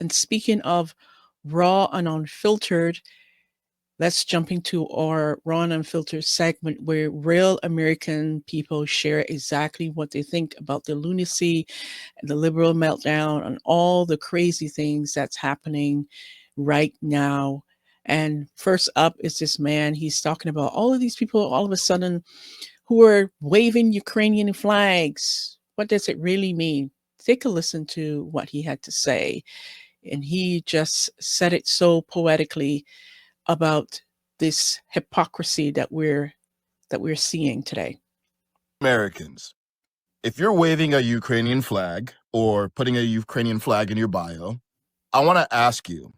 And speaking of raw and unfiltered, let's jump into our raw and unfiltered segment where real American people share exactly what they think about the lunacy and the liberal meltdown and all the crazy things that's happening right now. And first up is this man. He's talking about all of these people all of a sudden who are waving Ukrainian flags. What does it really mean? Take a listen to what he had to say. And he just said it so poetically about this hypocrisy that we're seeing today. Americans, if you're waving a Ukrainian flag or putting a Ukrainian flag in your bio, I want to ask you,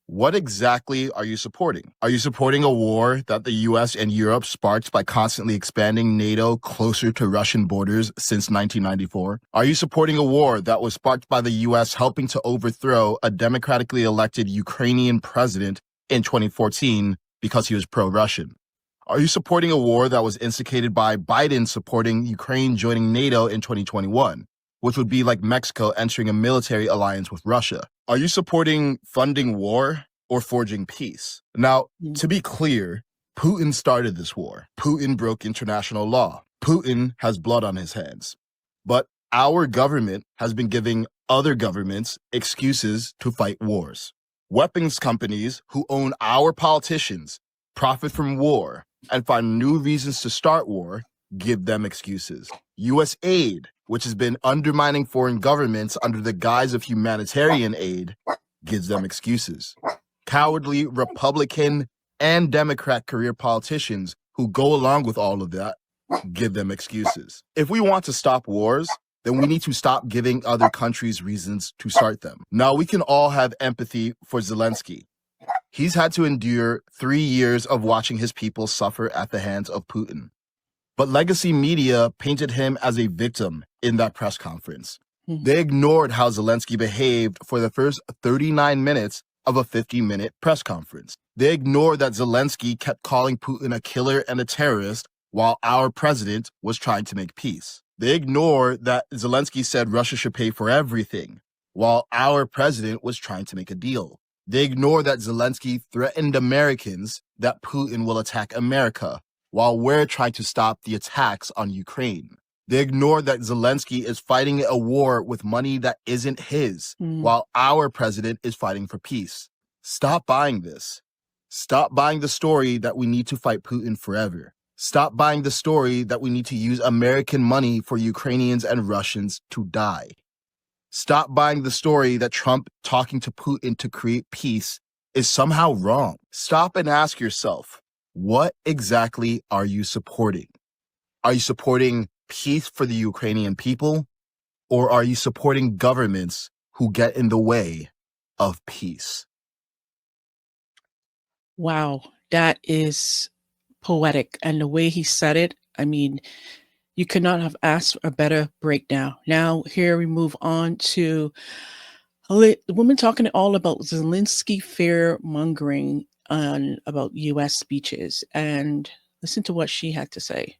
what exactly are you supporting? Are you supporting a war that the US and Europe sparked by constantly expanding NATO closer to Russian borders since 1994? Are you supporting a war that was sparked by the US helping to overthrow a democratically elected Ukrainian president in 2014 because he was pro-Russian? Are you supporting a war that was instigated by Biden supporting Ukraine joining NATO in 2021, which would be like Mexico entering a military alliance with Russia? Are you supporting funding war or forging peace? Now, to be clear, Putin started this war. Putin broke international law. Putin has blood on his hands. But our government has been giving other governments excuses to fight wars. Weapons companies who own our politicians profit from war and find new reasons to start war, give them excuses. U.S. aid, which has been undermining foreign governments under the guise of humanitarian aid, gives them excuses. Cowardly Republican and Democrat career politicians who go along with all of that give them excuses. If we want to stop wars, then we need to stop giving other countries reasons to start them. Now, we can all have empathy for Zelensky. He's had to endure 3 years of watching his people suffer at the hands of Putin. But legacy media painted him as a victim in that press conference. They ignored how Zelensky behaved for the first 39 minutes of a 50-minute press conference. They ignored that Zelensky kept calling Putin a killer and a terrorist while our president was trying to make peace. They ignored that Zelensky said Russia should pay for everything while our president was trying to make a deal. They ignore that Zelensky threatened Americans that Putin will attack America while we're trying to stop the attacks on Ukraine. They ignore that Zelensky is fighting a war with money that isn't his while our president is fighting for peace. Stop buying this. Stop buying the story that we need to fight Putin forever. Stop buying the story that we need to use American money for Ukrainians and Russians to die. Stop buying the story that Trump talking to Putin to create peace is somehow wrong. Stop and ask yourself, what exactly are you supporting? Are you supporting peace for the Ukrainian people, or are you supporting governments who get in the way of peace? Wow, that is poetic. And the way he said it, I mean, you could not have asked a better breakdown. Now, here we move on to the woman talking all about Zelensky fear mongering and about US speeches. And listen to what she had to say.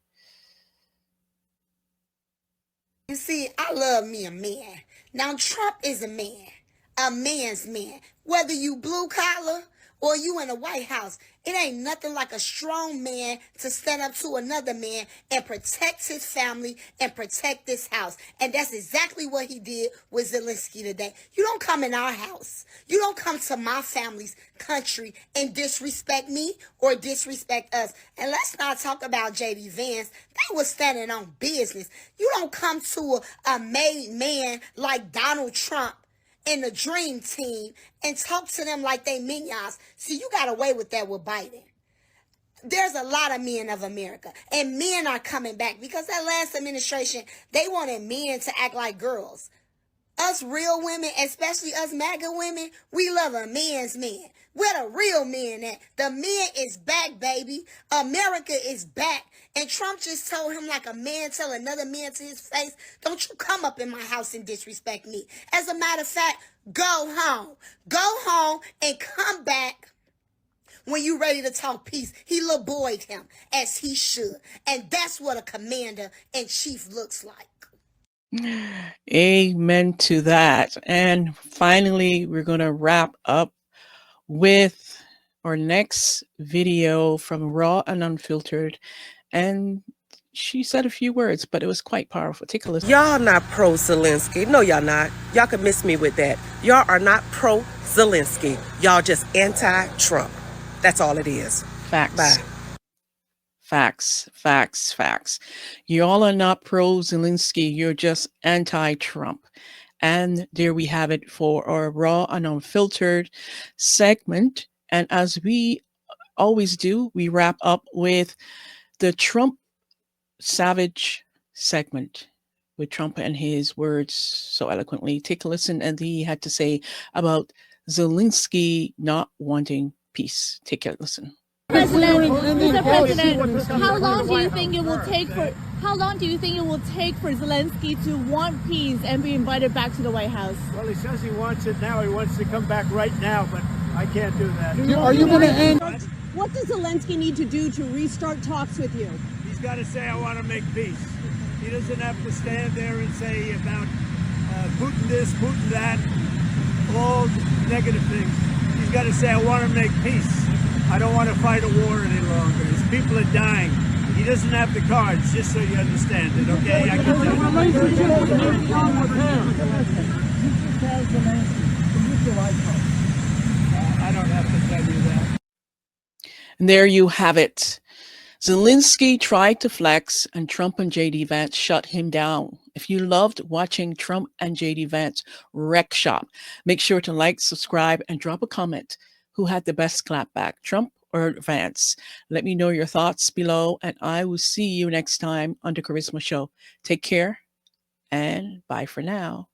You see, I love me a man. Now, Trump is a man's man. Whether you blue collar or you in the White House, it ain't nothing like a strong man to stand up to another man and protect his family and protect this house. And that's exactly what he did with Zelensky today. You don't come in our house. You don't come to my family's country and disrespect me or disrespect us. And let's not talk about J.D. Vance. They were standing on business. You don't come to a made man like Donald Trump in the dream team and talk to them like they minions. See, you got away with that with Biden. There's a lot of men of America, and men are coming back because that last administration, they wanted men to act like girls. Us real women, especially us MAGA women, we love a man's man. Where the real men at? The man is back, baby. America is back. And Trump just told him like a man tell another man to his face, don't you come up in my house and disrespect me. As a matter of fact, go home. Go home and come back when you ready to talk peace. He little boyed him as he should. And that's what a commander in chief looks like. Amen to that. And finally, we're going to wrap up with our next video from Raw and Unfiltered. And she said a few words, but it was quite powerful. Take a listen. Y'all not pro-Zelensky. No, y'all not. Y'all can miss me with that. Y'all are not pro-Zelensky. Y'all just anti-Trump. That's all it is. Facts. Bye. Facts, facts, facts. Y'all are not pro-Zelensky. You're just anti-Trump. And there we have it for our Raw and Unfiltered segment. And as we always do, we wrap up with the Trump Savage segment with Trump and his words so eloquently. Take a listen and he had to say about Zelensky not wanting peace. Take a listen. Mr. President, how long do you think it will take for Zelensky to want peace and be invited back to the White House? Well, he says he wants it now. He wants to come back right now, but I can't do that. Are you going to end? What does Zelensky need to do to restart talks with you? He's got to say, I want to make peace. He doesn't have to stand there and say about Putin this, Putin that, all negative things. He's got to say, I want to make peace. I don't want to fight a war any longer. His people are dying. He doesn't have the cards, just so you understand it, okay? I can tell you. I don't have to tell you that. And there you have it. Zelensky tried to flex and Trump and JD Vance shut him down. If you loved watching Trump and JD Vance wreck shop, make sure to like, subscribe, and drop a comment. Who had the best clapback, Trump or Vance? Let me know your thoughts below, and I will see you next time on the Kharisma Show. Take care, and bye for now.